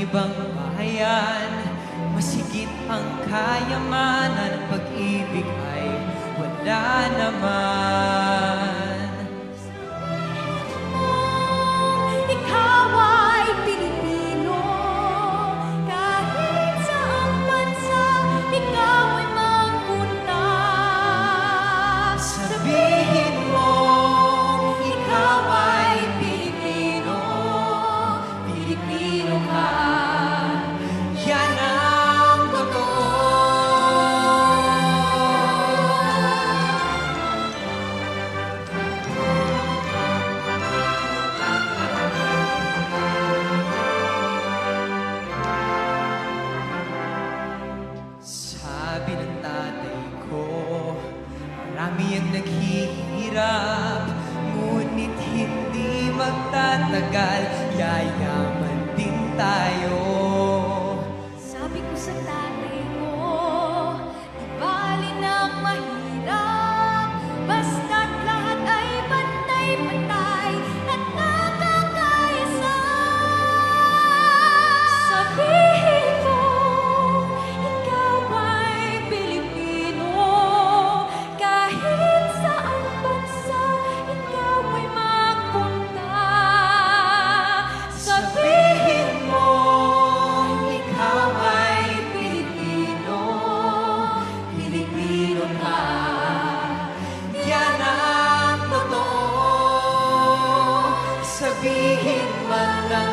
ibang bayan. Masigit ang kayamanan, pag-ibig ay wala naman. Ikaw ay Pilipino, kahit saang bansa ikaw ay magpunta. Sabihin mo, ikaw ay Pilipino, Pilipino ka. Yan ang totoo. Sabi ng tatay ko, marami ang naghihirap, ngunit hindi magtatagal, yayaman din tayo. Sabi ko sa tatay ko, di bali ng mahirap, basta't lahat ay pantay-pantay at nakakaisa. Sabihin mo, ikaw ay Pilipino, kahit saang bansa ikaw ay magpunta. Sabihin mo, ikaw ay Pilipino, Pilipino ka. Yan ang totoo. Sabihin man ng